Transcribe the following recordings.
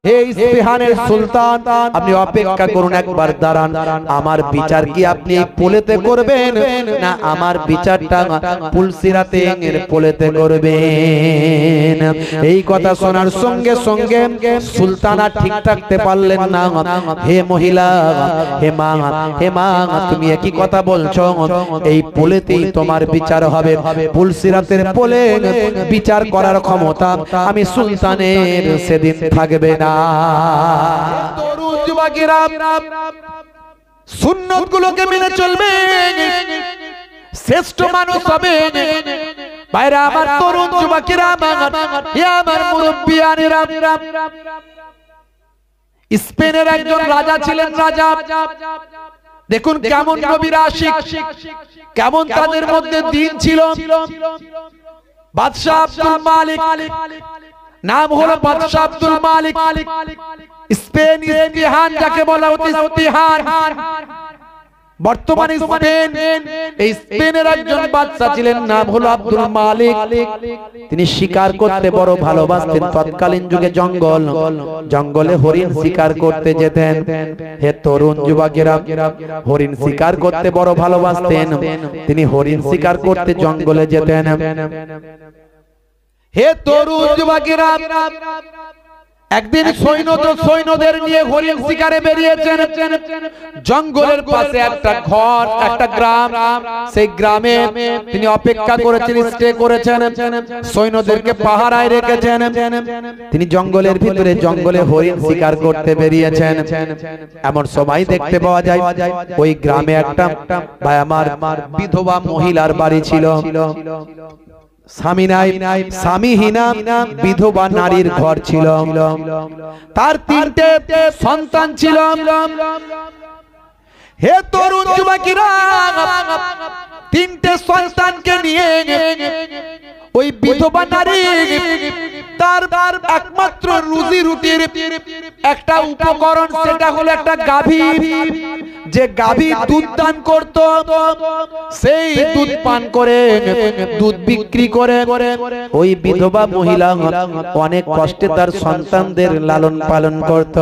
হে ইস্পাহানের সুলতান, আপনি অপেক্ষা করুন, একবার দাঁড়ান। আমার বিচার কি আপনি এই পোলেতে করবেন, না আমার বিচারটা পুলসিরাতে এর পোলেতে করবেন? এই কথা শোনার সঙ্গে সঙ্গে সুলতান আর ঠিক থাকতে পারলেন না। হে মহিলা, হে মা, হে মা, তুমি একই কথা বলছো? এই পোলেতেই তোমার বিচার হবে। পুলসিরাতের পোলে বিচার করার ক্ষমতা আমি সুলতানের সেদিন থাকবে না। তরুণ যুবকেরা সুন্নতগুলোকে মেনে চলবে, শ্রেষ্ঠ মানুষ হবে। ভাইরা আমার, তরুণ যুবকেরা, আমার মুরব্বিয়ানেরা, স্পেনের একজন রাজা ছিলেন। রাজা দেখুন কেমন নবীর আশিক, কেমন তাদের মধ্যে দিন ছিল। বাদশাহ আব্দুল মালিক, নাম হলো বাদশাহ আব্দুল মালিক। স্পেন, ইস্পাহান যাকে বলা হতো, ইস্পাহান বর্তমানে স্পেন। এই স্পেনের একজন বাদশা ছিলেন, নাম হলো আব্দুল মালিক। তিনি শিকার করতে বড় ভালোবাসতেন। তৎকালীন যুগে জঙ্গলে হরিণ শিকার করতে যেতেন। হে তরুণ যুবকেরা, হরিণ শিকার করতে বড় ভালোবাসতেন। তিনি হরিণ শিকার করতে জঙ্গলে যেতেন। হে তরুণ যুবকেরা, একদিন সৈন্যদের নিয়ে হরিণ শিকারে বেরিয়েছেন। জঙ্গলের পাশে একটা ঘর, একটা গ্রাম। সেই গ্রামে তিনি অপেক্ষা করেছেন, স্টে করেছেন, সৈন্যদেরকে পাহারায় রেখেছেন। তিনি জঙ্গলের ভিতরে জঙ্গলে হরিণ শিকার করতে বেরিয়েছেন। এমন সময় দেখতে পাওয়া যায় ওই গ্রামে একটা ভাই আমার বিধবা মহিলার বাড়ি ছিল। স্বামী নাই, স্বামীহীনা বিধবা নারীর ঘর ছিল। তার 3টে সন্তান ছিল। হে তরুণ যুবকেরা, 3টে সন্তানকে নিয়ে ওই বিধবা নারী তার একমাত্র রুজি রুটির একটা উপকরণ, সেটা হলো একটা গাভী। যে গাভী দুধ দান করত, সেই দুধ পান করে, দুধ বিক্রি করে ওই বিধবা মহিলা অনেক কষ্টে তার সন্তানদের লালন পালন করত।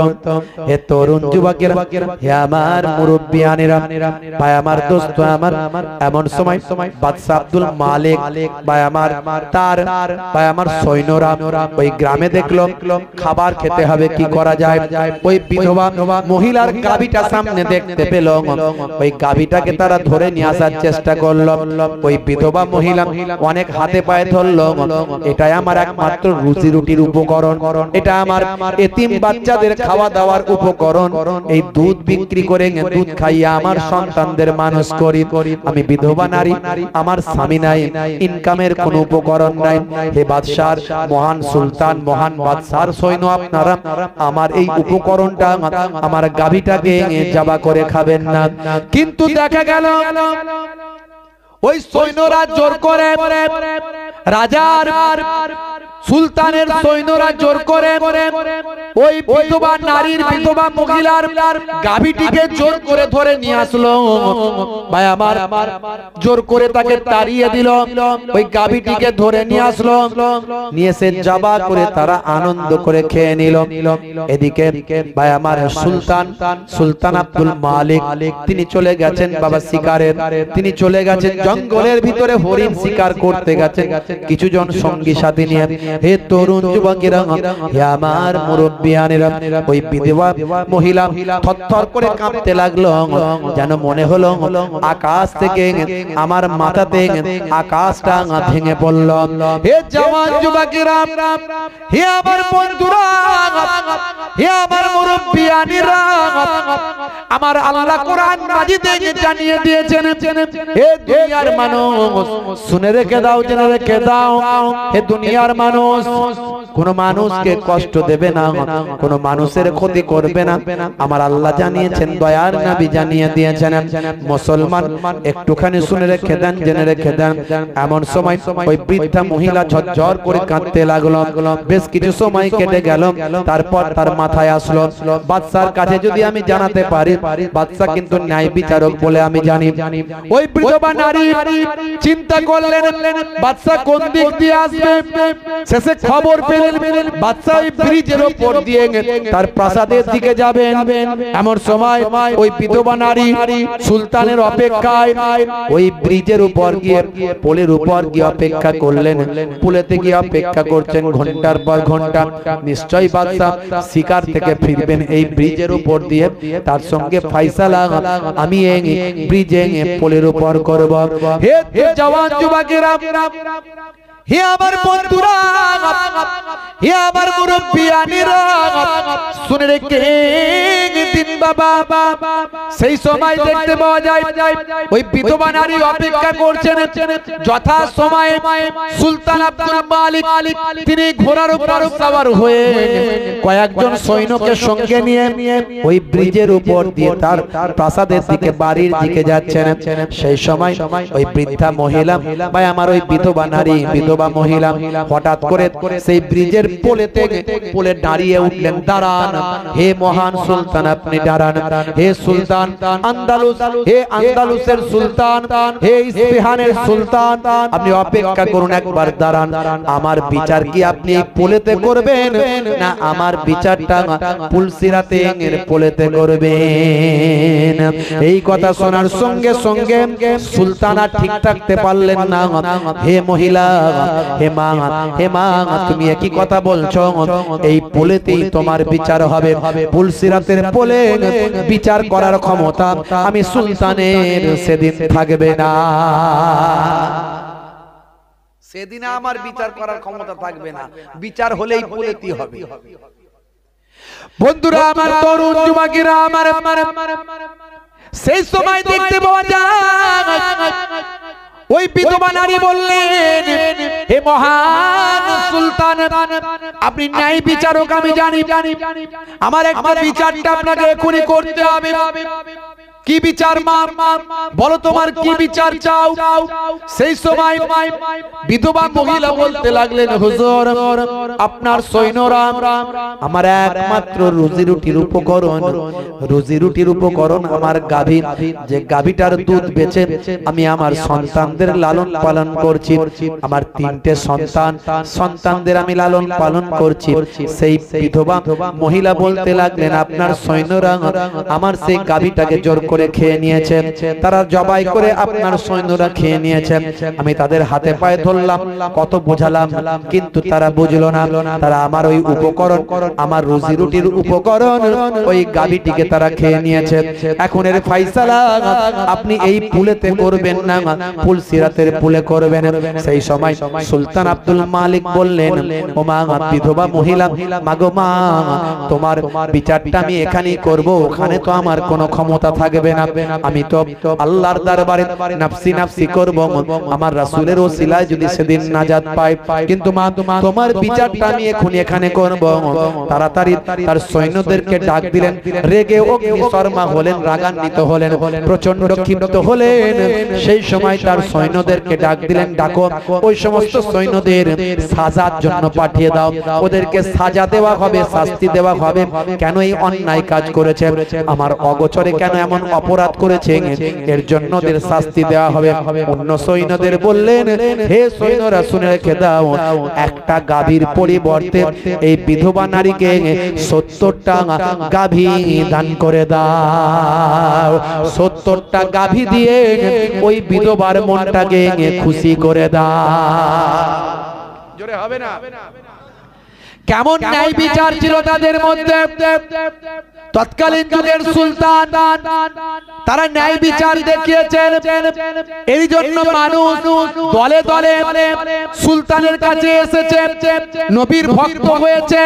হে তরুণ যুবকেরা, হে আমার মুরব্বিয়ানেরা, ভাই আমার দোস্ত আমার, এমন সময় বাদশাহ আব্দুল মালিক ভাই আমার, তার ভাই আমার সৈন্যরা ওই গ্রামে দেখলো খাবার খেতে হবে, কি করা যায়। ওই বিধবা মহিলার গাভীটা সামনে দেখতে পেল। ওই গাভীটাকে তারা ধরে নিয়ে আসার চেষ্টা করলো। ওই বিধবা মহিলা অনেক হাতে পায়ে ধরলো, এটাই আমার একমাত্র রুজি রুটির উপকরণ, এটা আমার এতিম বাচ্চাদের খাওয়া দাওয়ার উপকরণ। এই দুধ বিক্রি করে দুধ খাইয়ে আমার সন্তানদের মানুষ করি। আমি বিধবা নারী, আমার স্বামী নাই, ইনকামের কোনো উপকরণ নাই। হে বাদশাহ, মহান সুলতান, মহান বাদশার সৈন্য, আপনারা আমার এই উপকরণটা, আমার গাভীটাকে জবা করে খাবেন না। কিন্তু দেখা গেল ওই সৈন্যরা জোর করে, রাজার সুলতানের সৈন্যরা জোর করে ওই বিধবা নারীর, বিধবা মহিলার গাভীটিকে জোর করে ধরে নিয়ে আসলো। ভাই আমার, জোর করে তাকে তাড়িয়ে দিল। ওই গাভীটিকে ধরে নিয়ে আসলো, নিয়ে এসে জবা করে তারা আনন্দ করে খেয়ে নিল। এদিকে ভাই আমার সুলতান আব্দুল মালিক তিনি চলে গেছেন বাবা শিকারের। তিনি চলে গেছেন জঙ্গলের ভিতরে হরিণ শিকার করতে গেছেন কিছুজন সঙ্গী সাথী নিয়ে। হে তরুণ যুবকেরা, হে আমার মুরব্বিয়ানেরা, ওই বিধবা মহিলা থরথর করে কাঁপতে লাগলো, যেন মনে হলো আকাশ থেকে আমার মাথাতে আকাশটা ভেঙে পড়ল। হে জওয়ান যুবকেরা, হে আমার বন্ধুরা, হে আমার মুরব্বিয়ানেরা, আমার আল্লাহ কোরআন মাজিদে জানিয়ে দিয়েছেন, হে দুনিয়ার মানুষ শুনে রেখে দাও, জেনে রেখে দাও, হে দুনিয়ার মানুষ, কোন মানুষকে কষ্ট দেবে না, কোন মানুষের ক্ষতি করবে না। আমার আল্লাহ জানিয়েছেন, দয়ার নবী জানিয়ে দিয়েছেন। মুসলমান একটুখানি শুনে রেখে দেন, জেনে রেখে দেন। এমন সময় ওই বৃদ্ধা মহিলা ঝরঝর করে কাঁদতে লাগলো। বেশ কিছু সময় কেটে গেল, তারপর তার মাথায় আসলো বাদশার কাছে যদি আমি জানাতে পারি, বাদশা কিন্তু ন্যায় বিচারক বলে আমি জানি। ওই বিধবা নারী চিন্তা করলেন বাদশা কোন দিক দিয়ে আসবে। শেষে খবর পেলেন বাদশা ওই ব্রিজের উপর দিয়ে তার প্রাসাদের দিকে যাবেন। এমন সময় ওই বিধবা নারী সুলতানের অপেক্ষায় ওই ব্রিজের উপর গিয়ে, পোলের উপর গিয়ে অপেক্ষা করলেন। পুলেতে গিয়ে অপেক্ষা করছেন ঘন্টার পর ঘন্টা। নিশ্চয়ই বাদশা শিকার থেকে ফিরবেন এই ব্রিজের উপর দিয়ে, তার সঙ্গে ফয়সালা আমি এই ব্রিজে পোলের উপর করব। হে জওয়ান যুবকেরা, হে আমার বন্ধুরা, হে আমার মুরব্বিয়ানেরা, শুনে রেখে দিন বাবা। সেই সময় দেখতে পাওয়া যায় ওই বিধবা নারী অপেক্ষা করছেন। যথা সময়ে সুলতান আব্দুল মালিক তিনি ঘোড়ার উপর সওয়ার হয়ে কয়েকজন সৈন্যকে সঙ্গে নিয়ে ওই ব্রিজের উপর দিয়ে তার প্রাসাদের দিকে, বাড়ির দিকে যাচ্ছেন। সেই সময় ওই বৃদ্ধা মহিলা বা আমার ওই বিধবা নারী, বিধবা মহিলা হঠাৎ করে সেই ব্রিজের পোলে দাঁড়িয়ে উঠলেন। দাঁড়ান হে মহান সুলতান, আপনি দাঁড়ান। হে সুলতান আন্দালুস, হে আন্দালুসের সুলতান, হে ইস্পাহানের সুলতান, আপনি অপেক্ষা করুন, একবার দাঁড়ান। আমার বিচার কি আপনি এই পোলেতে করবেন, না আমার বিচারটা পুলসিরাতে পোলেতে করবেন? এই কথা শোনার সঙ্গে সঙ্গে সুলতান আর ঠিক থাকতে পারলেন না। হে মহিলা, হে মা, হে মা, তুমি একই কথা বলছো? এই পোলেতেই তোমার বিচার হবে। পুলসিরাতের পোলে বিচার করার ক্ষমতা আমি সুলতানের সেদিন থাকবে না। সেদিন আমার বিচার করার ক্ষমতা থাকবে না, বিচার হলেই পোলেতেই হবে। বন্ধুরা আমার, তরুণ যুবকেরা আমার, সেই সময় দেখতে পাওয়া যায় ওই বিধবা নারী বললেন, হে মহান সুলতান, আপনি ন্যায় বিচারক আমি জানি, আমার একটা বিচারটা আপনাকে এখনই করতে হবে। কি বিচার মা, বলো তোমার কি বিচার চাও? সেই সময় বিধবা মহিলা বলতে লাগলেন, হুজুর আপনার সৈন্যরা আমার একমাত্র রুজি রুটির উপকরণ, রুজি রুটির উপকরণ আমার গাভী। যে গাভীটার দুধ বেচে আমি আমার সন্তানদের লালন পালন করছি, আমার 3টে সন্তান, সন্তানদের আমি লালন পালন করছি। সেই বিধবা মহিলা বলতে লাগলেন, আপনার সৈন্যরা আমার সেই গাভীটাকে জোর করে খেয়ে নিয়েছেন, তারা জবাই করে আপনার সৈন্যরা খেয়ে নিয়েছেন। আমি তাদের হাতে পায়ে ধরলাম, কত বোঝালাম, কিন্তু তারা বুঝলো না। তারা আমার ওই উপকরণ, আমার রুজি রুটির উপকরণ, ওই গাভীটিকে তারা খেয়ে নিয়েছে। এখন এর ফয়সালা আপনি এই পুলেতে করবেন না, পুলসিরাতের পুলে করবেন। সেই সময় সুলতান আব্দুল মালিক বললেন, ও মা, বিধবা মহিলা, মাগো মা, তোমার বিচারটা আমি এখানেই করব, ওখানে তো আমার কোনো ক্ষমতা থাকবে না। আমি তো আল্লাহর দরবারে নফসি নফসি করব, আমার রাসূলের ওসিলায় যদি সেদিন নাজাত পাই। কিন্তু মা, তোমার বিচারটা আমি এখনই এখানে করব। তাড়াতাড়ি তার সৈন্যদেরকে ডাক দিলেন। রেগে অগ্নিশর্মা হলেন, রাগান্বিত হলেন, প্রচন্ড ক্ষিপ্ত হলেন। সেই সময় তার সৈন্যদেরকে ডাক দিলেন, ডাকো ওই সমস্ত সৈন্যদের সাজার জন্য পাঠিয়ে দাও, ওদেরকে সাজা দেওয়া হবে, শাস্তি দেওয়া হবে। কেন এই অন্যায় কাজ করেছে, আমার অগোচরে কেন এমন অপরাধ করেছে, এর জন্য ওদের শাস্তি দেওয়া হবে। অন্য সৈন্যদের বললেন, হে সৈন্যরা শুনে রেখে দাও, একটা গাভীর পরিবর্তে এই বিধবা নারীকে 70টা গাভী দান করে দাও। 70টা গাভী দিয়ে ওই বিধবার মনটাকে খুশি করে দাও। জোরে হবে না? কেমন ন্যায় বিচার ছিল তাদের মধ্যে। তৎকালীন যুগের সুলতান তারা ন্যায় বিচার দেখিয়েছেন। এই জন্য মানুষ দলে দলে সুলতানের কাছে এসেছে, নবীর ভক্ত হয়েছে,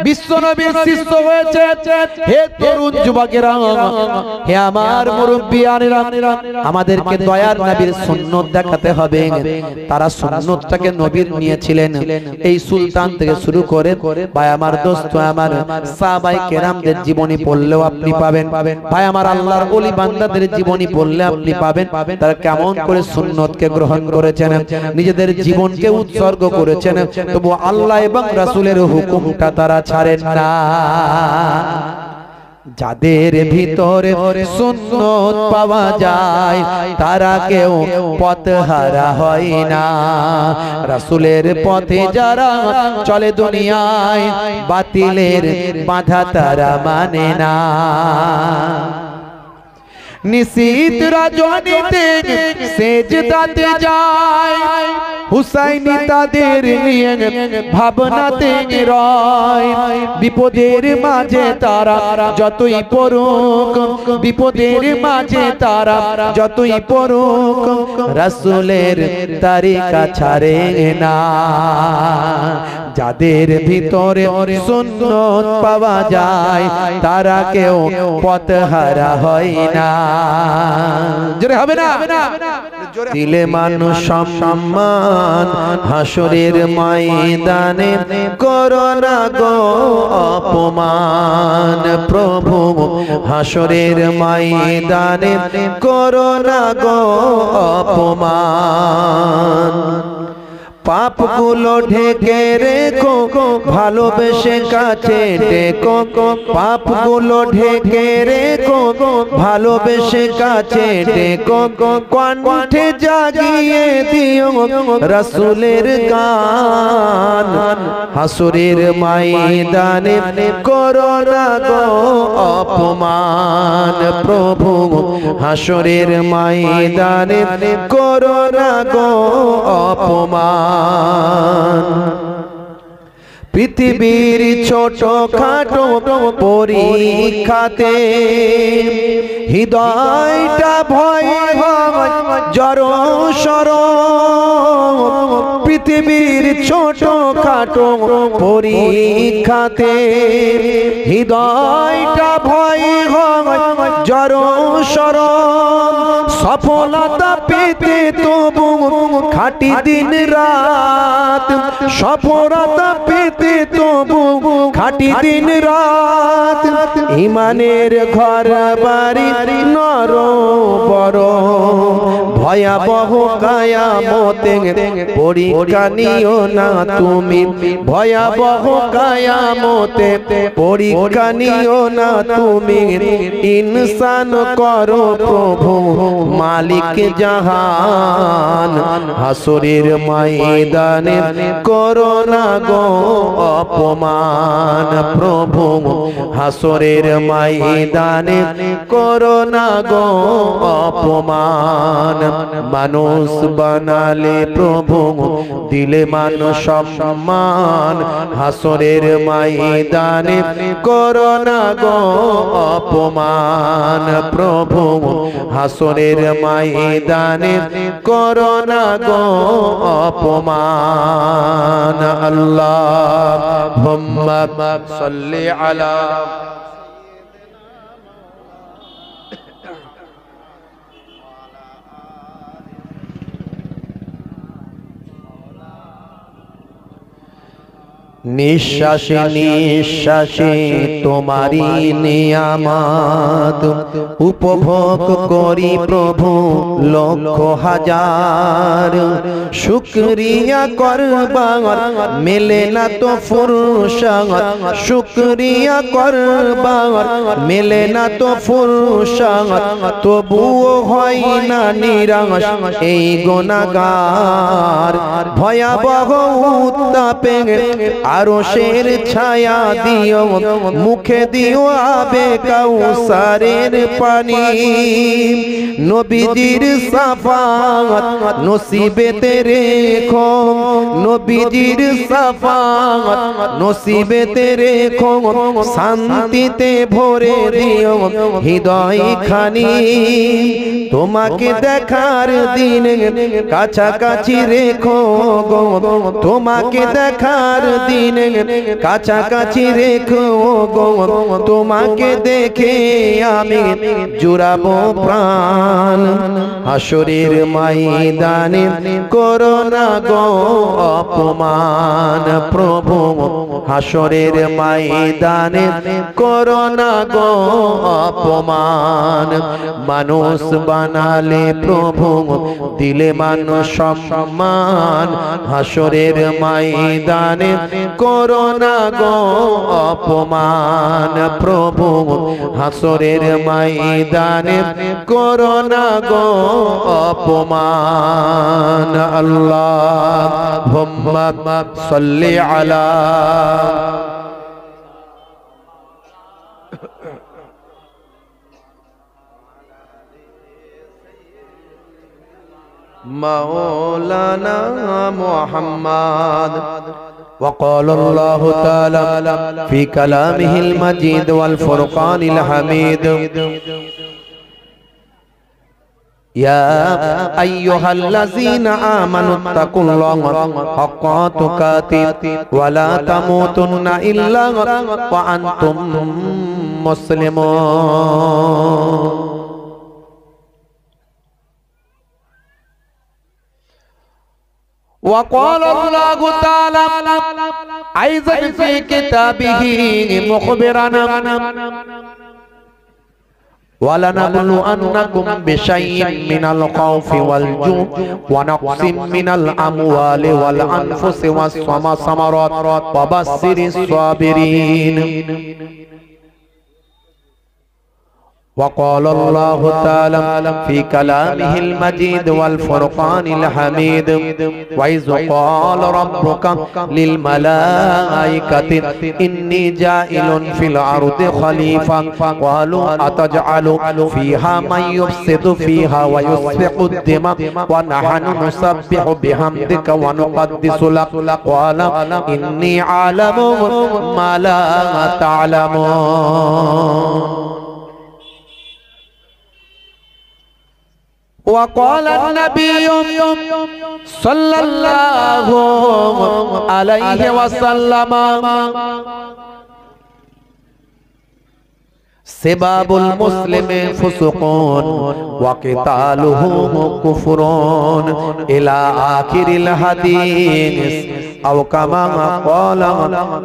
বিশ্ব নবীর শিষ্য হয়েছে। হে তরুণ যুবকেরা, হে আমার মুরব্বিয়ানেরা, আমাদেরকে দয়ার নবীর সুন্নাত দেখাতে হবে। তারা সুন্নাতটাকে নবীর নিয়েছিলেন। এই সুলতান থেকে শুরু করে ভাই আমার দোস্ত, আমার সাহাবায়ে কেরামদের জীবনী পড়লেও আপনি পাবেন, ভাই আমার আল্লাহর ওলি বান্দাদের জীবনী পড়লে আপনি পাবেন তারা কেমন করে সুন্নতকে গ্রহণ করেছেন, নিজেদের জীবনকে উৎসর্গ করেছেন, তবু আল্লাহ এবং রাসূলের হুকুমটা তারা ছাড়েন না। যাদের ভিতরে সুন্নত পাওয়া যায় তারা কেউ পথহারা হয় না। রাসূলের পথে যারা চলে দুনিয়ায় বাতিলের বাধা তারা মানে না। নিশীত রজনীতে সেজদাতে যায় হুসাইনি তাদের নিয়ে ভাবনাতে রয়। বিপদের মাঝে তারা যতই পড়ুক, বিপদের মাঝে তারা যতই পড়ুক, রাসূলের তরিকা ছাড়ে না। যাদের ভিতরে সুন্নত পাওয়া যায় তারা কেউ পথহারা হয় না। জোরে হবে না? দিলে মানুষ সম্মান হাসরের ময়দানে করো না গো অপমান। প্রভু হাসরের ময়দানে করো না গো অপমান। পাপগুলো ঢেকে রেখো ভালোবেসে কাছে ডেকো, পাপগুলো ঢেকে রেখো ভালোবেসে কাছে ডেকো, কণ্ঠে জাগিয়ে দিও রাসূলের গান। হাসরের ময়দানে করো না গো অপমান। প্রভু হাসরের ময়দানে করো না গো অপমান। পৃথিবীর ছোট খাটো পরীক্ষাতে হৃদয়টা ভয় জড় সর। পৃথিবীর ছোট খাটো পরীক্ষাতে হৃদয়টা ভয় জড় সর। সফলতা পেতে তবু খাটি দিন রাত, সফলতা পেতে তবু খাটি দিন রাত। ইমানের ঘর বাড়ি নর বড় ভয়াবহ কায়ামতে পরীক্ষা নিও না তুমি। ভয়াবহ কায়ামতে পরীক্ষা নিও না তুমি। ইনসান করো প্রভু মালিক জাহান। হাসরের ময়দানে করো না গো অপমান। প্রভু হাসরের ময়দানে করো না গো অপমান। মানুষ বানালে প্রভু দিলে মানুষ সম্মান। হাসরের ময়দানে করো না গো অপমান। প্রভু হাসরের ময়দানে করো না গো অপমান। আল্লাহুম্মা সাল্লি আলা নিঃশ্বাসে নিঃশ্বাসে তোমারি নিয়ামত উপভোগ করি প্রভু লক্ষ হাজার। শুকরিয়া করবার মেলে না তো ফুরসত, শুকরিয়া করবার মেলে না তো ফুরসত। তবুও হয় না নিরাশ এই গুনাহগার। ভয়াবহ উত্তাপে আরশের ছায়া দিও, মুখে দিও আবে কাউসারের পানি। নবীজির শাফাআত নসিবেতে রেখো, নবীজির শাফাআত নসিবেতে রেখো। শান্তিতে ভরে দিও হৃদয় খানি। তোমাকে দেখার দিন কাছাকাছি রেখো গো, তোমাকে দেখার দিন কাছাকাছি রেখো গো। তোমাকে দেখে আমি জুড়াবো প্রাণ। হাসরের ময়দানে করো না গো অপমান। প্রভু হাসরের ময়দানে করো না গো অপমান। মানুষ বানালে প্রভু দিলে মানুষ সম্মান। হাসরের ময়দানে করোনা গো অপমান প্রভু হাসরের ময়দানে করোনা গো অপমান আল্লাহুম্মা সাল্লি আলা مولانا محمد وقال الله تعالى في كلامه المجيد والفرقان الحميد يا أيها الذين آمنوا اتقوا الله حق تقاته ولا تموتن إلا وأنتم مسلمون وقال الله تعالى أيضا في كتابه مخبرا ولنبلونكم بشيء من الخوف والجوع ونقص من الأموال والأنفس والثمرات وبشر الصابرين وقال الله تعالى في كلامه المجيد والفرقان الحميد وإذ قال ربك للملائكة إني جاعل في الأرض خليفة قالوا أتجعل فيها من يفسد فيها ويسفك الدماء ونحن نسبح بحمدك ونقدس لك قال إني أعلم ما لا تعلمون وقال النبي صلى الله عليه وسلم سباب المسلم فسق وقتاله كفر إلى آخر الحديث أو كما قال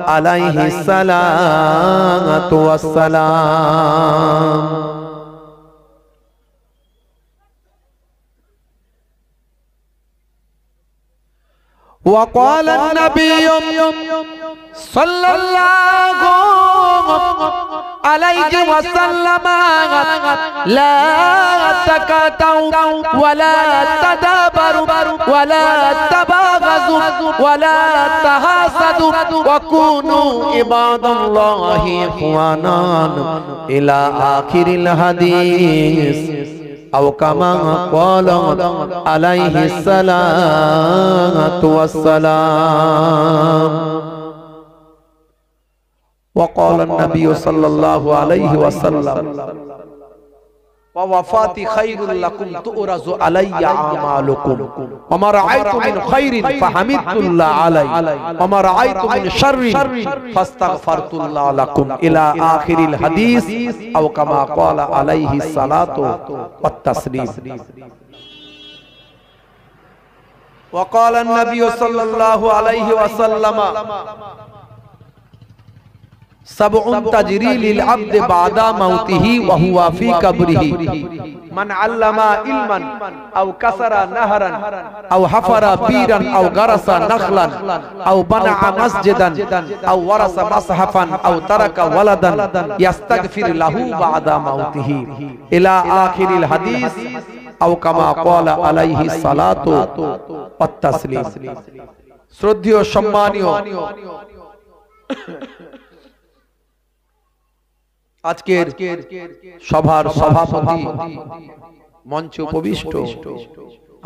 عليه الصلاة والسلام وقال النبي صلى الله عليه وسلم لا تكاتوا ولا تدابروا ولا تباغضوا ولا تحاسدوا وكونوا عباد الله إخوانا إلى آخر الحديث أو كما قال عليه الصلاة والسلام وقال النبي صلى الله عليه وسلم ووفاتي خير لكم تؤرز علي أعمالكم وما رأيت من خير فحمدت الله علي وما رأيت من شر فاستغفرت الله لكم إلى آخر الحديث أو كما قال عليه الصلاة والتسليم وقال النبي صلى الله عليه وسلم سبع تجري للعبد بعد موته وهو في قبره من علم علما أو كسر نهرا أو حفر بيرا أو غرس نخلا أو بنى مسجدا أو ورث مصحفا أو ترك ولدا يستغفر له بعد موته إلى آخر الحديث أو كما قال عليه الصلاة والتسليم শ্রদ্ধেয় সম্মানীয় আজকের সভার সভাপতি মঞ্চে উপবিষ্ট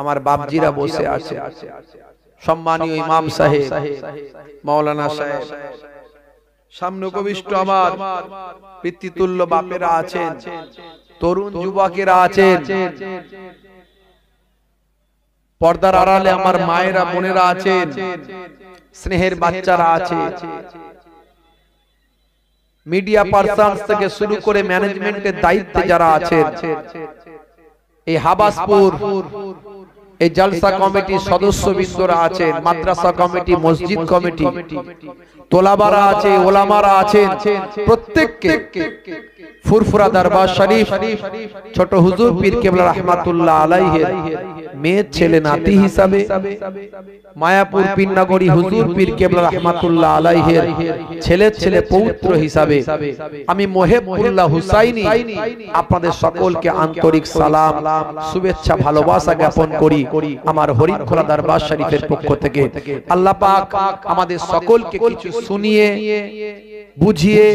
আমার বাপজিরা বসে আছে সম্মানীয় ইমাম সাহেব মাওলানা সাহেব সামনে উপবিষ্ট আমার পিতৃতুল্য বাপেরা আছেন তরুণ যুবকেরা আছেন পর্দার আড়ালে আমার মায়েরা বোনেরা আছেন স্নেহের বাচ্চারা আছে মিডিয়া পারসনস থেকে শুরু করে ম্যানেজমেন্টের দায়িত্বে যারা আছেন এই হাবাসপুর এই জলসা কমিটির সদস্যবৃন্দরা আছেন, মাদ্রাসা কমিটি, মসজিদ কমিটি, তোলাবারা আছে, ওলামারা আছেন, প্রত্যেককে ফুরফুরা দরবার শরীফ ছোট হুজুর পীর কেবলা রাহমাতুল্লাহ আলাইহির মেয়ের ছেলে নাতি হিসাবে, মায়াপুর পীরনগরী হুজুর পীর কেবলা রাহমাতুল্লাহ আলাইহির ছেলের ছেলে পৌত্র হিসাবে আমি মোহেবুল্লাহ হুসাইনি আপনাদের সকলকে আন্তরিক সালাম, শুভেচ্ছা, ভালোবাসা জ্ঞাপন করি আমার হরিণখোলা দরবার শরীফের পক্ষ থেকে। আল্লাহ পাক আমাদের সকলকে কিছু শুনিয়ে, বুঝিয়ে,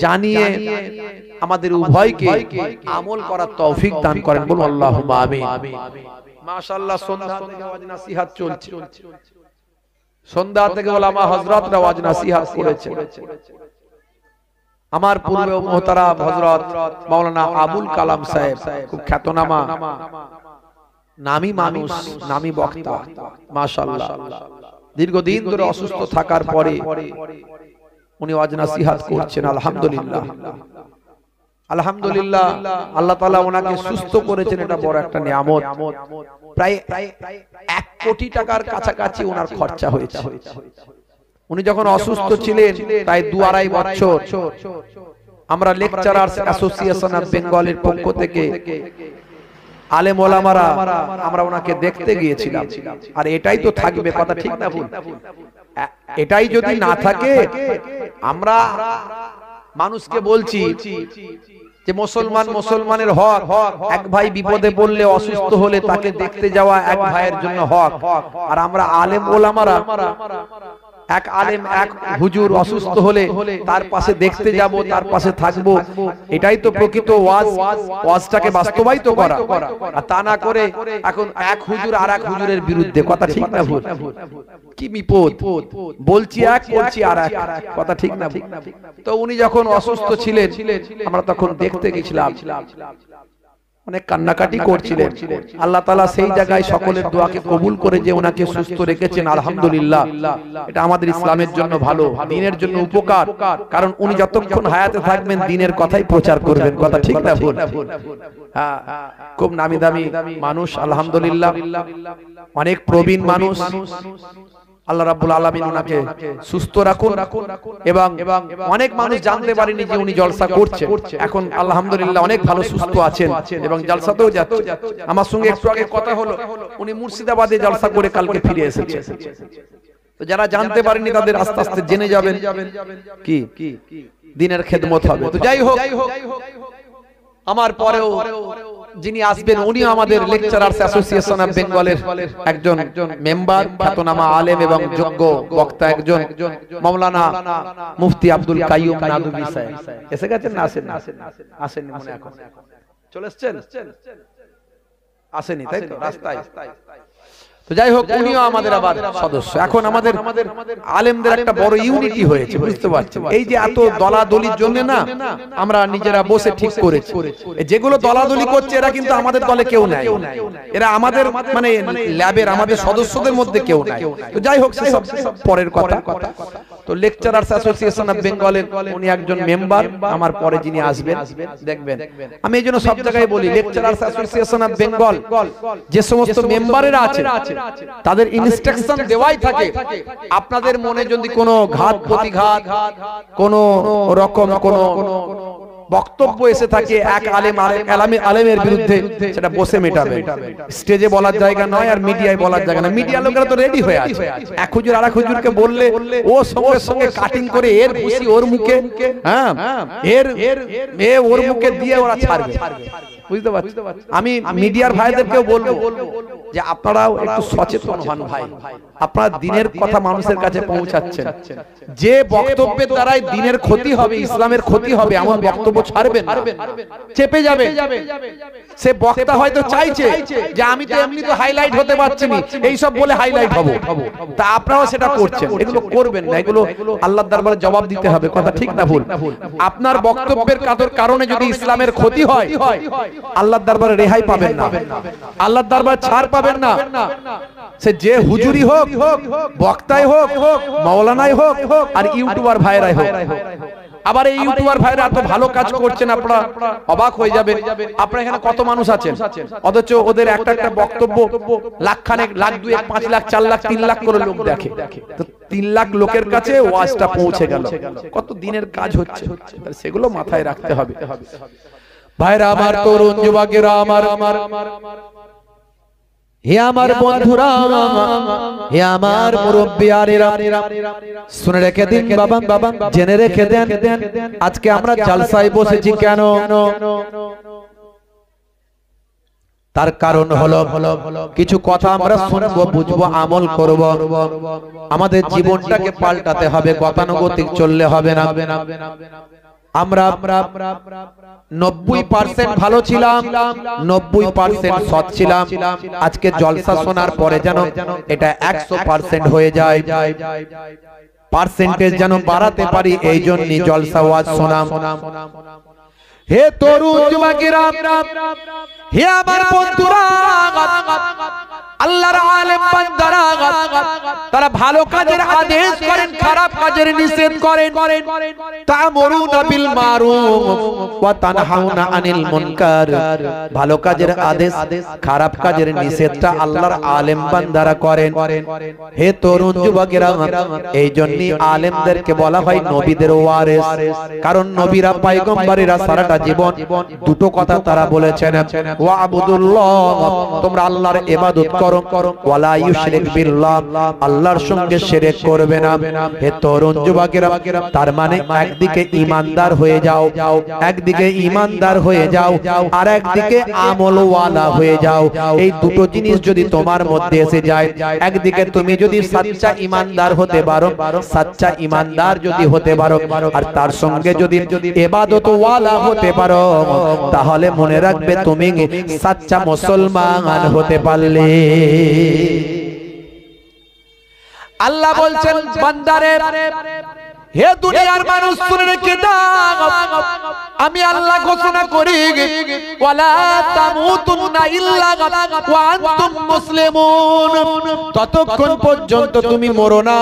জানিয়ে আমাদের উভয়কে আমল করার তৌফিক দান করেন, বলুন আল্লাহুম্মা আমিন। মাশাআল্লাহ, সন্ধ্যা থেকে ওয়াজ নসিহত চলছে, সন্ধ্যা থেকে ওলামা হযরতরা ওয়াজ নসিহত করেছে। আমার পূর্বে মুহতারাম হযরত মাওলানা আবুল কালাম সাহেব, খুব খ্যাতনামা নামী মানুষ, নামী বক্তা, মাশাআল্লাহ, দীর্ঘদিন ধরে অসুস্থ থাকার পরে উনি ওয়াজ নসিহত করছেন। আলহামদুলিল্লাহ, আলহামদুলিল্লাহ, আল্লাহ তাআলা ওনাকে সুস্থ করেছেন, এটা বড় একটা নিয়ামত। প্রায় 1 কোটি টাকার কাছাকাছি ওনার খরচা হয়েছে। উনি যখন অসুস্থ ছিলেন তাই 2-2.5 বছর আমরা লেকচারার্স অ্যাসোসিয়েশন অফ বেঙ্গলের পক্ষ থেকে আলেম ওলামারা আমরা ওনাকে দেখতে গিয়েছিলাম। আর এটাই তো থাকবে, কথা ঠিক না ভুল? এটাই যদি না থাকে, আমরা মানুষকে বলছি যে মুসলমান মুসলমানের হক, এক ভাই বিপদে পড়লে, অসুস্থ হলে তাকে দেখতে যাওয়া এক ভাইয়ের জন্য হক। আর আমরা আলেম ওলামারা এক আলেম, এক হুজুর অসুস্থ হলে তার পাশে দেখতে যাব, তার পাশে থাকব, এটাই তো প্রকৃত ওয়াজ। ওয়াজটাকে বাস্তবায়িত করা, আর তা না করে এখন এক হুজুর আর এক হুজুরের বিরুদ্ধে, কথা ঠিক না ভুল? কি বিপদ, বলছি এক, করছি আর এক, কথা ঠিক না? তো উনি যখন অসুস্থ ছিলেন আমরা তখন দেখতে গেছিলাম, অনেক কান্নাকাটি করছিলেন। আল্লাহ তাআলা সেই জায়গায় সকলের দোয়াকে কবুল করে যে ওনাকে সুস্থ রেখেছেন, আলহামদুলিল্লাহ। এটা আমাদের ইসলামের জন্য ভালো, দ্বীনের জন্য উপকার, কারণ উনি যতক্ষণ হায়াতে থাকবেন দ্বীনের কথাই প্রচার করবেন, কথা ঠিক না ভুল? হ্যাঁ, খুব নামি দামি মানুষ, আলহামদুলিল্লাহ, অনেক প্রবীণ মানুষ। আল্লাহ রাব্বুল আলামিন ওনাকে সুস্থ রাখুন। এবং অনেক মানুষ জানতে পারেনি যে উনি জলসা করছেন, এখন আলহামদুলিল্লাহ অনেক ভালো সুস্থ আছেন এবং জলসাতেও যাচ্ছে। আমার সঙ্গে একটু আগে কথা হলো, উনি মুর্শিদাবাদে জলসা করে কালকে ফিরে এসেছেন। তো যারা জানতে পারেনি তাদের আস্তে আস্তে জেনে যাবেন, কি দ্বীনের খেদমত হবে। তো যাই হোক, আমার পরেও যিনি আসবেন উনি আমাদের লেকচারার্স অ্যাসোসিয়েশন অফ বেঙ্গলের একজন মেম্বার, খ্যাতনামা আলেম এবং যোগ্য বক্তা, একজন মাওলানা মুফতি আব্দুল কাইয়ুম নাদুবি সাহেব। এসে গেছেন না? আসেন মনে, এখন চলে এসেছেন? আসেনি তাই তো, রাস্তায়। তো যাই হোক, উনিও আমাদের আবার সদস্য। এখন আমাদের আলেমদের একটা বড় ইউনিটি হয়েছে, বুঝতে পারছেন? এই যে এত দলাদলির জন্য না, আমরা নিজেরা বসে ঠিক করেছি, যেগুলো দলাদলি করছে এরা কিন্তু আমাদের দলে কেউ নাই, এরা আমাদের মানে ল্যাবের আমাদের সদস্যদের মধ্যে কেউ নাই। তো যাই হোক, সেসব পরের কথা। তো লেকচারার্স অ্যাসোসিয়েশন অফ বেঙ্গলের উনি একজন মেম্বার, আমার পরে যিনি আসবেন দেখবেন। আমি এই জন্য সব জায়গায় বলি, লেকচারার্স অ্যাসোসিয়েশন অফ বেঙ্গল যে সমস্ত মেম্বারেরা আছে তাদের ইনস্ট্রাকশন দেওয়াই থাকে, আপনাদের মনে যদি কোনো ঘাত প্রতিঘাত, কোনো রকম কোনো বক্তব্য এসে থাকে এক আলেমের বিরুদ্ধে, সেটা বসে মেটাবে। স্টেজে বলার জায়গা নয়, আর মিডিয়ায় বলার জায়গা না। মিডিয়া লোকেরা তো রেডি হয়ে আছে, এক হুজুর আর এক হুজুরকে বললে ও সঙ্গে সঙ্গে কাটিং করে এর খুশি ওর মুখে, হ্যাঁ, এর ওর মুখে দিয়ে ওরা ছাড়বে, বুঝতে পারছি? আমি মিডিয়ার ভাইদেরকেও বলবো যে আপনারাও একটু সচেতন হন ভাই, আপনারা দ্বীনের কথা মানুষের কাছে পৌঁছাচ্ছেন, যে বক্তব্যের দ্বারাই দ্বীনের ক্ষতি হবে, ইসলামের ক্ষতি হবে, এমন বক্তব্য ছাড়বেন না, চেপে যাবে। সে বক্তা হয়তো চাইছে যে আমি তো এমনি তো হাইলাইট হতে পারছি না, এই সব বলে হাইলাইট হব, তা আপনারাও সেটা করছেন। এগুলো করবেন না, এগুলো আল্লাহর দরবারে জবাব দিতে হবে, কথা ঠিক না ভুল? আপনার বক্তব্যের কারণে যদি ইসলামের ক্ষতি হয়, আল্লাহর দরবারে রেহাই পাবেন না, আল্লাহর দরবারে ছাড় পাবেন না। সে যে হুজুরি হোক, বক্তাই হোক, মাওলানাই হোক, আর ইউটিউবার ভাইরাই হোক, আবার এই ইউটিউবার ভাইরা এত ভালো কাজ করছেন, আপনারা অবাক হয়ে যাবেন। আপনারা এখানে কত মানুষ আছেন, অথচ ওদের একটা একটা বক্তব্য লাখ খানেক, লাখ 2, 5 লাখ, 4 লাখ, 3 লাখ করে লোক দেখে। তো 3 লাখ লোকের কাছে ওয়াজটা পৌঁছে গেল, কত দিনের কাজ হচ্ছে, সেগুলো মাথায় রাখতে হবে। ভাইরা আমার, তরুণ যুবকেরা আমার, হে আমার বন্ধুরা, হে আমার মুরব্বিয়ানেরা, শুনে রেখে দিন বাবা, জেনে রেখে দেন, আজকে আমরা জালসায় বসেছি কেন? তার কারণ হলো কিছু কথা আমরা শুনবো, বুঝবো, আমল করব। আমাদের জীবনটাকে পাল্টাতে হবে, গতানুগতিক চললে হবে না। আমরা 90% ভালো ছিলাম, 90% সৎ ছিলাম। আজকে জলসা শোনার পরে যেন এটা 100% হয়ে যায়, পার্সেন্টেজ যেন বাড়াতে পারি, এই জন্যই জলসা ওয়াজ শোনাম। হে তরুণ যুবকেরা, হে আমার বন্ধুরা, আল্লাহর আলেম বান্দারা, তারা ভালো কাজের আদেশ করেন, খারাপ কাজের নিষেধ করেন। তা'মুরুনা বিল মারুফ ওয়া তানহাউনা আনিল মুনকার। ভালো কাজের আদেশ, খারাপ কাজের নিষেধটা আল্লাহর আলেম বান্দারা করেন। হে তরুণ যুবকেরা, এই জন্যই আলেমদেরকে বলা হয় নবীদের ওয়ারিস। কারণ নবীরা, পয়গম্বরেরা সারাটা জীবন দুটো কথা তারা বলেছেন, ওয়া আবুদুল্লাহ, তোমরা আল্লাহর ইবাদত করো, ওয়ালা ইউশরিক বিল্লাহ, আল্লাহর সঙ্গে শিরক করবে না। হে তরুণ যুবকেরা, তার মানে একদিকে ঈমানদার হয়ে যাও, একদিকে ঈমানদার হয়ে যাও, আর একদিকে আমলওয়ালা হয়ে যাও। এই দুটো জিনিস যদি তোমার মধ্যে এসে যায়, একদিকে তুমি যদি সচ্চা ঈমানদার হতে পারো, সচ্চা ঈমানদার যদি হতে পারো, আর তার সঙ্গে যদি ইবাদতওয়ালা হতে পারো, তাহলে মনে রাখবে তুমি সচ্চা মুসলমান হতে পারলে। আল্লাহ বলছেন বান্দারে, হে দুনিয়ার মানুষ, শুনে রেখে দাও, আমি আল্লাহ ঘোষণা করি, ওয়ালা তামুতুন্না ইল্লা ওয়া আনতুম মুসলিমুন। ততক্ষণ পর্যন্ত তুমি মরো না,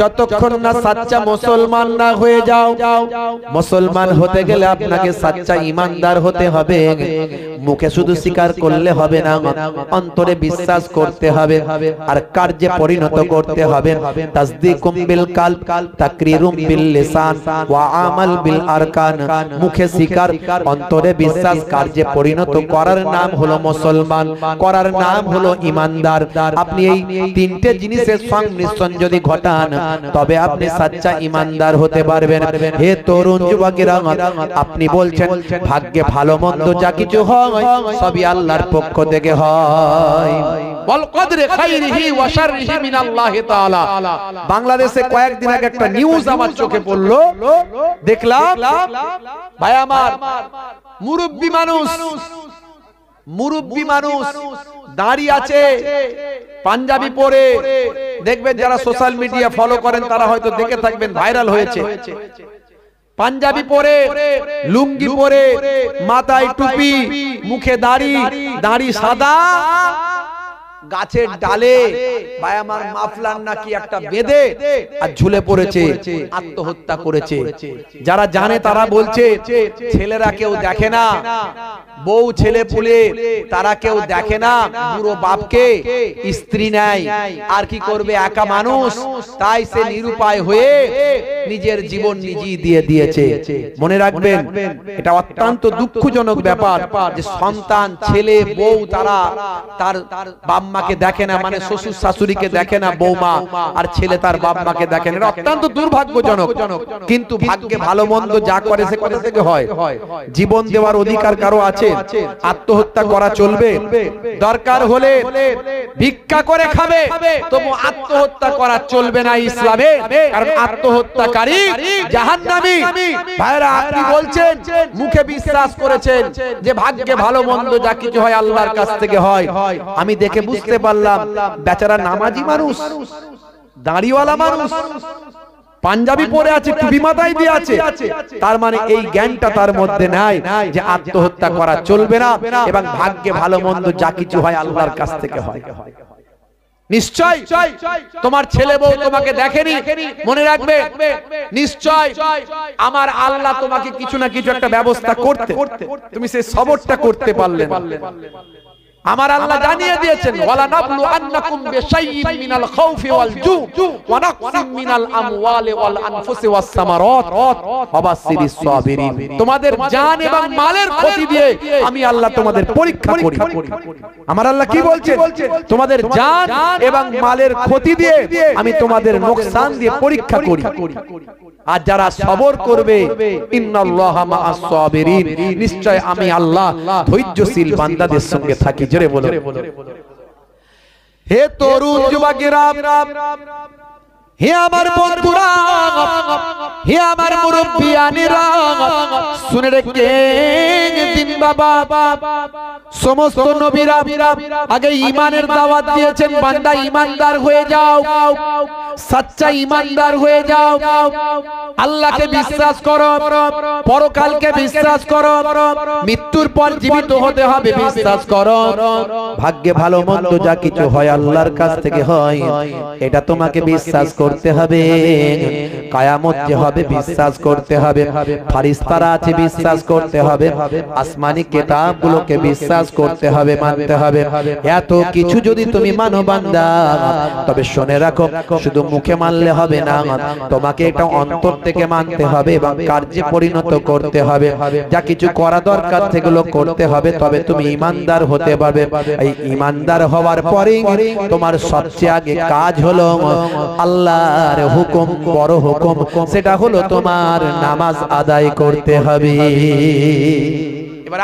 যতক্ষণ না সচ্চা মুসলমান না হয়ে যাও। মুসলমান হতে গেলে আপনাকে সচ্চা ঈমানদার হতে হবে। মুখে শুধু স্বীকার করলে হবে না, অন্তরে বিশ্বাস করতে হবে, আর কার্যে পরিণত করতে হবে। তাসদীকুম বিল কালব, তাকরিরুম বিল লিসান ওয়া আমাল বিল আরকান। মুখে স্বীকার, অন্তরে বিশ্বাস, কার্যে পরিণত করার নাম হলো মুসলমান, করার নাম হলো ঈমানদার। আপনি এই তিনটে জিনিসের সংমিশ্রণ যদি ঘটান, তবে আপনি সচ্চা ঈমানদার হতে পারবেন। হে তরুণ যুবকেরা, আপনি বলছেন ভাগ্যে ভালো মন্দ যা কিছু হয় সবই আল্লাহর পক্ষ থেকে হয়। ওয়াল কদরে খাইরিহি ওয়া শাররিহি মিনাল্লাহি তাআলা। বাংলাদেশে কয়েকদিন আগে একটা নিউজ আমার চোখে পড়লো, দেখলাম ভাই আমার, মুরব্বি মানুষ দাঁড়িয়ে আছে, পাঞ্জাবি পরে, দেখবেন যারা সোশ্যাল মিডিয়া ফলো করেন তারা হয়তো দেখে থাকবেন, ভাইরাল হয়েছে। পাঞ্জাবি পরে, লুঙ্গি পরে, মাথায় টুপি, মুখে দাড়ি সাদা, গাছের ডালে ভাই আমার মাফলার নাকি একটা বেঁধে আর ঝুলে পড়েছে, আত্মহত্যা করেছে। যারা জানে তারা বলছে ছেলেরা কেউ দেখে না, বউ ছেলে পুলে তারা কেউ দেখে না, বুড়ো বাপকে স্ত্রী নেয়, আর কি করবে, একা মানুষ, তাই সে নিরুপায় হয়ে নিজের জীবন নিজেই দিয়ে দিয়েছে। মনে রাখবেন, এটা অত্যন্ত দুঃখজনক ব্যাপার যে সন্তান, ছেলে, বউ তারা তার বাপ মাকে দেখে না, মানে শ্বশুর শাশুড়িকে দেখে না বৌমা, আর ছেলে তার বাপ মাকে দেখে না। অত্যন্ত দুর্ভাগ্যজনক। কিন্তু ভাগ্যে ভালো মন্দ যা করে সে কোথা থেকে হয়? জীবন দেওয়ার অধিকার কারো আছে? আত্মহত্যা করা চলবে? দরকার হলে ভিক্ষা করে খাবে, তবু আত্মহত্যা করা চলবে না ইসলামে, কারণ আত্মহত্যাকারী জাহান্নামী। ভাইরা, আপনি বলছেন, মুখে বিশ্বাস করেছেন যে ভাগ্যে ভালো মন্দ যা কিছু হয় আল্লাহর কাছ থেকে হয়। আমি দেখে বুঝতে পারলাম বেচারা নামাজি মানুষ, দাড়িওয়ালা মানুষ, পাঞ্জাবি পরে আছে, টুপি মাথায় দিয়ে আছে, তার মানে এই জ্ঞানটা তার মধ্যে নাই যে আত্মহত্যা করা চলবে না এবং ভাগ্যে ভালো মন্দ যা কিছু হয় আল্লাহর কাছ থেকে হয়। নিশ্চয় তোমার ছেলে বউ তোমাকে দেখেনি, মনে রাখবে নিশ্চয় আমার আল্লাহ তোমাকে কিছু না কিছু একটা ব্যবস্থা করতে, তুমি সেই সবরটা করতে পারলে না। আমার আল্লাহ জানিয়ে দিয়েছেন ওয়ালা নাবলু আন্নাকুম বিশাইইন মিনাল খাউফি ওয়াল জু ওয়া নাকসিম মিনাল আমওয়ালি ওয়াল আনফুসি ওয়াস সামারাত ওয়া বাশশিরিস সাবিরিন। তোমাদের জান এবং মালের ক্ষতি দিয়ে আমি আল্লাহ তোমাদের পরীক্ষা করি। আমার আল্লাহ কি বলছেন? তোমাদের জান এবং মালের ক্ষতি দিয়ে আমি তোমাদের নোকসান দিয়ে পরীক্ষা করি। আর যারা সবর করবে ইন্নাল্লাহা মাআস সাবিরিন, নিশ্চয় আমি আল্লাহ ধৈর্যশীল বান্দাদের সঙ্গে থাকি। জোরে বলো। হে তরুণ যুবকেরা, হে আমার বন্ধুরা, হে আমার মুরব্বিয়ানেরা, শুনে রেখেন দিন বাবা, সমস্ত নবীরা আগে ঈমানের দাওয়াত দিয়েছেন, বান্দা ঈমানদার হয়ে যাও, সচ্চা ঈমানদার হয়ে যাও, আল্লাহকে বিশ্বাস করো, পরকালকে বিশ্বাস করো, মৃত্যুর পর জীবিত হতে হবে বিশ্বাস করো, ভাগ্যে ভালো মন্দ যা কিছু হয় আল্লাহর কাছ থেকে হয়, এটা তোমাকে বিশ্বাস করতে হবে। কিয়ামত যে হবে বিশ্বাস করতে হবে, ফেরেশতারা আছে বিশ্বাস করতে হবে, আসমানি কিতাবগুলোকে বিশ্বাস করতে হবে, মানতে হবে। এত কিছু যদি তুমি মানো বান্দা, তবে শুনে রাখো শুধু মুখে মানলে হবে না, তোমাকে এটা অন্তর থেকে মানতে হবে এবং কার্যে পরিণত করতে হবে। যা কিছু করা দরকার সেগুলো করতে হবে, তবে তুমি ঈমানদার হতে পারবে। এই ঈমানদার হওয়ার পরেই তোমার সবচেয়ে আগে কাজ হলো আল্লাহর হুকুম, বড় হুকুম, সেটা হলো তোমার নামাজ আদায় করতে হবে। এবার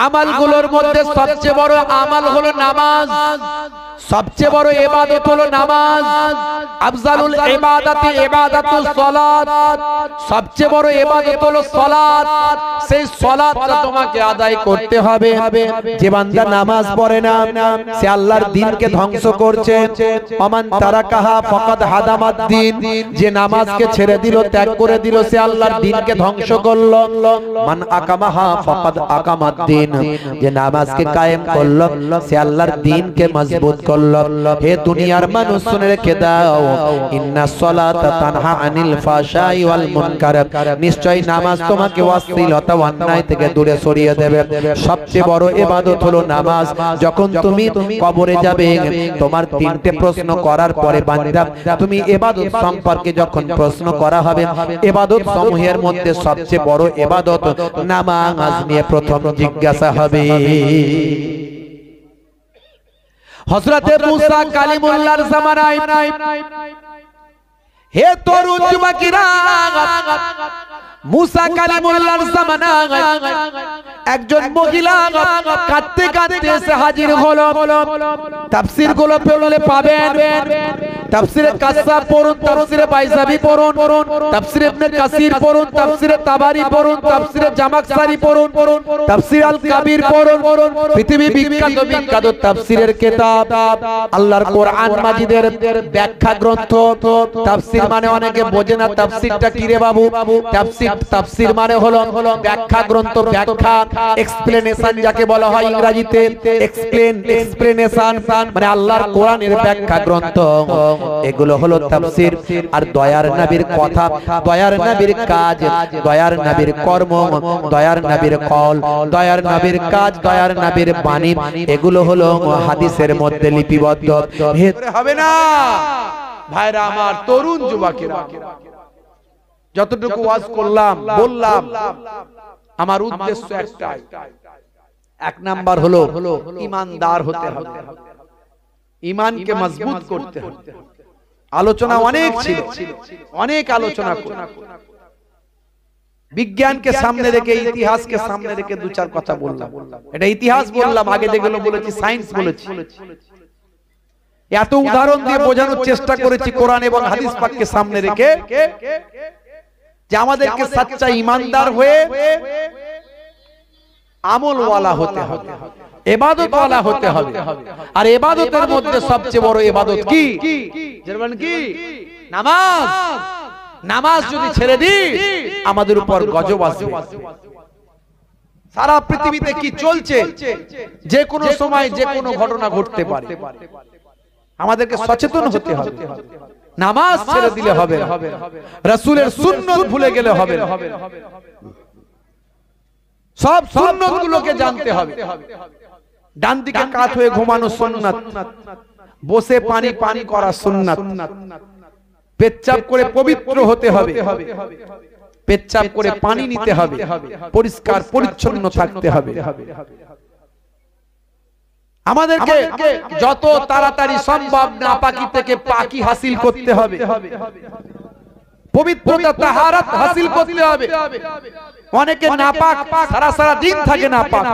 আমলগুলোর মধ্যে সবচেয়ে বড় আমল হলো নামাজ, সবচেয়ে বড় ইবাদত হলো নামাজ। আফজালুল ইবাদাতি ইবাদাতুস সালাত, সবচেয়ে বড় ইবাদত হলো সালাত। সেই সালাতটা তোমাকে আদায় করতে হবে। যে বান্দা নামাজ পড়ে না সে আল্লাহর দ্বীনকে ধ্বংস করছে। ওমান তারাকাহা ফাকাদ হাদামাদ দ্বীন, যে নামাজকে ছেড়ে দিল, ত্যাগ করে দিল, সে আল্লাহর দ্বীনকে ধ্বংস করলো। মান আকামাহা ফাকাদ আকামাদ দ্বীন, যে নামাজকে কায়েম করলো সে আল্লাহর দ্বীনকে মজবুত করলো। হে দুনিয়ার মানুষ শুনে রেখে দাও, ইন্নাস সালাতা তানহা আনিল ফাহশাই ওয়াল মুনকার, নিশ্চয় নামাজ তোমাকে অশ্লীলতা ও অন্যায় থেকে দূরে সরিয়ে দেবে। সবচেয়ে বড় ইবাদত হলো নামাজ। যখন তুমি কবরে যাবে, তোমার তিনটে প্রশ্ন করার পরে বান্দা তুমি ইবাদত সম্পর্কে যখন প্রশ্ন করা হবে, ইবাদত সমূহের মধ্যে সবচেয়ে বড় ইবাদত নামাজ নিয়ে প্রথম জিজ্ঞাসা হবে। হযরতে মুসা কালিমুল্লাহর জামানায়, হে তরুণ যুবকেরা, মুসা কালিমুল্লাহর জামানায় একজন মহিলা কাঁদতে কাঁদতে এসে হাজির হলো। তাফসীর গুলো পড়লে পাবেন, তাফসীরে কাসাব পড়ুন, তাফসীরে বাইজাবি পড়ুন, তাফসীরে ইবনে কাসির পড়ুন, তাফসীরে তাবারি পড়ুন, তাফসীরে জামাখশারি পড়ুন, তাফসীর আল কাবীর পড়ুন। পৃথিবী বিখ্যাত তাফসীরের কিতাব আল্লাহর কোরআন মাজিদের ব্যাখ্যা গ্রন্থ। তাফসীর মানে অনেকে বোঝে না তাফসীরটা কি রে বাবু। তাফসীর মানে হলো ব্যাখ্যা গ্রন্থ, ব্যাখ্যা, এক্সপ্লেনেশন যাকে বলা হয় ইংরেজিতে, এক্সপ্লেনেশন মানে আল্লাহর কোরআনের ব্যাখ্যা গ্রন্থ। এগুলো হলো তাফসীর। আর দয়ার নবীর কথা, দয়ার নবীর কাজ, দয়ার নবীর কর্ম, দয়ার নবীর কল, দয়ার নবীর কাজ, দয়ার নবীর বাণী, এগুলো হলো হাদিসের মধ্যে লিপিবদ্ধ। হবে না ভাইরা আমার, তরুণ যুবকেরা, যতটুকু ওয়াজ করলাম বললাম, আমার উদ্দেশ্য একটাই, এক নাম্বার হলো ঈমানদার হতে হবে, ঈমানকে মজবুত করতে হবে। আলোচনা অনেক ছিল, অনেক আলোচনা করলাম, বিজ্ঞানকে সামনে রেখে, ইতিহাসকে সামনে রেখে দু চার কথা বললাম। এটা ইতিহাস বললাম, আগে যেগুলো বলেছি সায়েন্স বলেছি। এত উদাহরণ দিয়ে বোঝানোর চেষ্টা করেছি কোরআন এবং হাদিস পাককে সামনে রেখে, যে আমাদেরকে সচ্চা ঈমানদার হয়ে আমলওয়ালা হতে হবে, ইবাদতওয়ালা হতে হবে। আর ইবাদতের মধ্যে সবচেয়ে বড় ইবাদত কি? জানেন কি? নামাজ। নামাজ যদি ছেড়ে দিই আমাদের উপর গজব আসবে। সারা পৃথিবীতে কি চলছে যে কোনো সময় যে কোনো ঘটনা ঘটতে পারে। আমাদেরকে সচেতন হতে হবে। নামাজ ছেড়ে দিলে হবে না, রাসূলের সুন্নাত ভুলে গেলে হবে না, সব সুন্নাতগুলোকে জানতে হবে। ডান দিকে কাত হয়ে ঘুমানো সুন্নাত, বসে পানি পানি করা সুন্নাত, পেচ্ছাপ করে পবিত্র হতে হবে, পেচ্ছাপ করে পানি নিতে হবে, পরিষ্কার পরিচ্ছন্ন থাকতে হবে। আমাদেরকে যত তাড়াতাড়ি সম্ভব নাপাকি থেকে পাকি হাসিল করতে হবে, পবিত্রতা তাহারাত হাসিল করতে হবে। অনেকে নাপাক সারা সারা দিন থাকে নাপাক,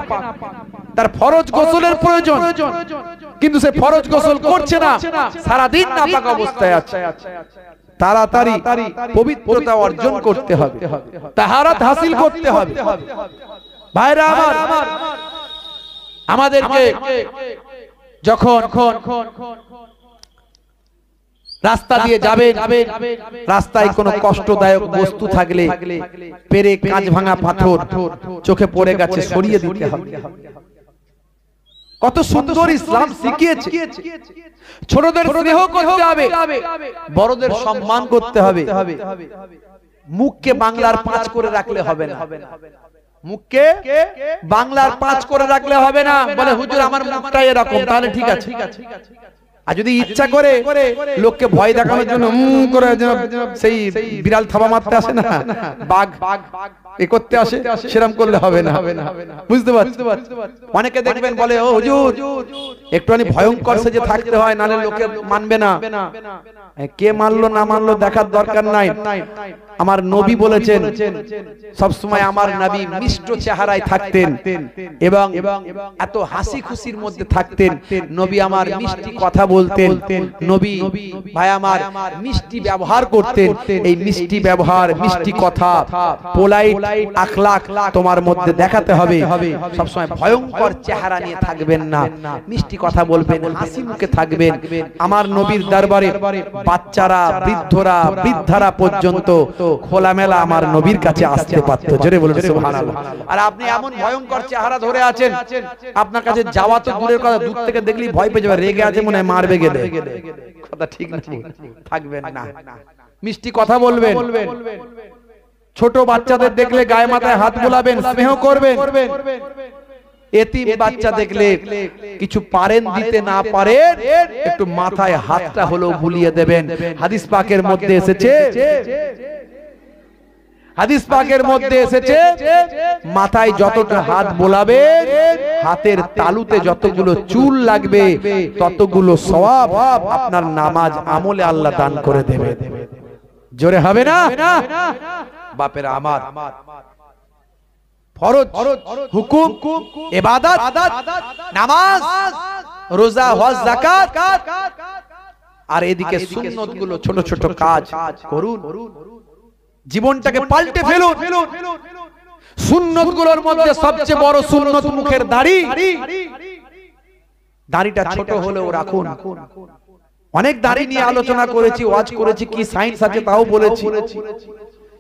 তার ফরজ গোসলের প্রয়োজন, কিন্তু সে ফরজ গোসল করছে না, সারা দিন নাপাক অবস্থায় আছে। তাড়াতাড়ি পবিত্রতা অর্জন করতে হবে, তাহারাত হাসিল করতে হবে। ভাইরা আমার, আমাদেরকে যখন রাস্তা দিয়ে যাবেন, রাস্তায় কোনো কষ্টদায়ক বস্তু থাকলে পেরে কাঁচ ভাঙা পাথর চোখে পড়ে গেছে সরিয়ে দিতে হবে। কত সুন্দর ইসলাম শিখিয়েছে। ছোটদের স্নেহ করতে হবে, বড়দের সম্মান করতে হবে। মুখকে বাংলার 5 করে রাখলে হবে না, মুখকে বাংলার 5 করে রাখলে হবে না। বলে হুজুর আমার মুখটা এরকম, তাহলে ঠিক আছে। আর যদি ইচ্ছা করে লোককে ভয় দেখানোর জন্য করে সেই বিড়াল থাবা মারতে আসে না, বাঘ এ করতে আসে, সেরকম করলে হবে না। বুঝতে পারছো? অনেকে দেখবেন বলে ও হুজুর একটুখানি ভয়ঙ্কর সেজে থাকতে হয়, নাহলে লোকে মানবে না। কে মানলো না মানলো দেখার দরকার নাই। আমার নবী বলেছেন সবসময় আমার নবী মিষ্ট চেহারায় থাকতেন এবং এত হাসি খুশির মধ্যে থাকতেন। নবী আমার মিষ্টি কথা বলতেন, নবী ভাই আমার মিষ্টি ব্যবহার করতেন। এই মিষ্টি ব্যবহার, মিষ্টি কথা, পোলাইট আখলাক তোমার মধ্যে দেখাতে হবে। সবসময় ভয়ঙ্কর চেহারা নিয়ে থাকবেন না, মিষ্টি কথা বলবেন, হাসি মুখে থাকবেন। আমার নবীর দরবারে বাচ্চারা, বৃদ্ধরা, বৃদ্ধারা পর্যন্ত খোলামেলা আমার নবীর কাছে আসতে পারতো। জোরে বলুন সুবহানাল্লাহ। আর আপনি এমন ভয়ঙ্কর চেহারা ধরে আছেন, আপনার কাছে যাওয়া তো দূরের কথা, দূর থেকে দেখলেই ভয় পেয়ে যাবে, রেগে আছে মনে হয় মারবে গেলে। কথা ঠিক না? থাকবেন না, মিষ্টি কথা বলবেন। ছোট বাচ্চাদের দেখলে গায়ে মাথায় হাত বোলাবেন, স্নেহ করবেন। এতিম বাচ্চা দেখলে কিছু পারেন দিতে না পারেন, একটু মাথায় হাতটা হলেও বুলিয়ে দেবেন। হাদিস পাকের মধ্যে এসেছে, হাদিস পাকের মধ্যে এসেছে মাথায় যতটা হাত বোলাবেন, হাতের তালুতে যতগুলো চুল লাগবে ততগুলো সওয়াব আপনার নামাজ আমলে আল্লাহ দান করে দেবে। জোরে হবে না? বাপেরা আমার, ফরজ, হুকুম, ইবাদত, নামাজ, রোজা, হজ, যাকাত, আর এদিকে সুন্নতগুলো ছোট ছোট কাজ করুন। জীবনটাকে পাল্টে ফেলুন। সুন্নতগুলোর মধ্যে সবচেয়ে বড় সুন্নত মুখের দাড়ি। দাড়িটা ছোট হলেও রাখুন। অনেক দাড়ি নিয়ে আলোচনা করেছি, ওয়াজ করেছি, কি সায়েন্স আছে তাও বলেছি।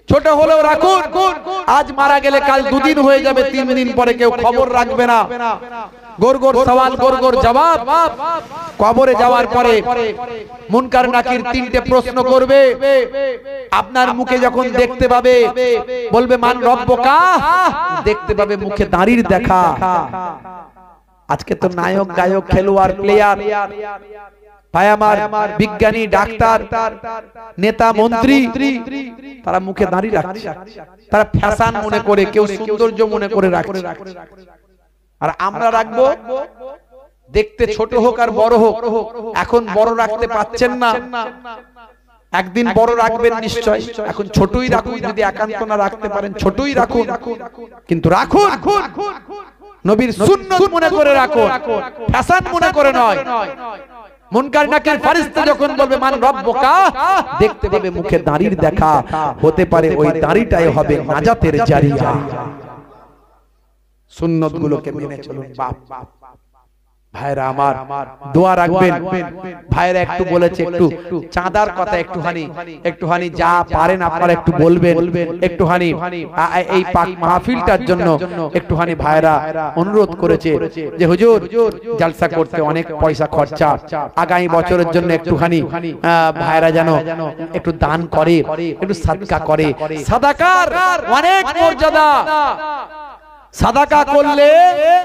ছোট হলেও রাখুন। আজ মারা গেলে কাল 2 দিন হয়ে যাবে, 3 দিন পরে কেউ খবর রাখবে না। গোর সওয়াল, গোর জবাব। কবরে যাওয়ার পরে মুনকার নাকির 3টে প্রশ্ন করবে। আপনার মুখে যখন দেখতে পাবে বলবে মান রব্বুকা, দেখতে পাবে মুখে দাড়ির দেখা। আজকে তো নায়ক, গায়ক, খেলোয়াড়, প্লেয়ার, ভাই আমার বিজ্ঞানী, ডাক্তার, নেতা, মন্ত্রী, তারা মুখে দাড়ি রাখছে। তারা ফ্যাশন মনে করে, কেউ সৌন্দর্য মনে করে রাখছে। আর আমরা রাখবো দেখতে ছোট হোক আর বড় হোক। এখন বড় রাখতে পাচ্ছেন না, একদিন বড় রাখবেন নিশ্চয়। এখন ছোটই রাখুন, যদি একান্ত না রাখতে পারেন ছোটই রাখুন, কিন্তু রাখুন নবীর সুন্নাত মনে করে রাখুন, ফ্যাশন মনে করে নয়। মুনকার নাকির ফেরেশতা যখন বলবে মান রব্বুকা, দেখতে পাবে মুখে দাড়ির দেখা। হতে পারে ওই দাড়িটাই হবে নাজাতের জারিয়া। সুন্নতগুলোকে মেনে চলুন বাপ। ভাইরা আমার দোয়া রাখবেন। ভাইরা একটু বলেছে একটু চাঁদার কথা একটুখানি যা পারেন আপনারা একটু বলবেন, একটুখানি এই পাক মাহফিলটার জন্য একটুখানি ভাইরা অনুরোধ করেছে যে হুজুর জালসা করতে অনেক পয়সা খরচা, আগামী বছরের জন্য একটুখানি ভাইরা যেন একটু দান করে, একটু সাদকা করে। সাদাকার অনেক মর্যাদা, সাদাকা করলে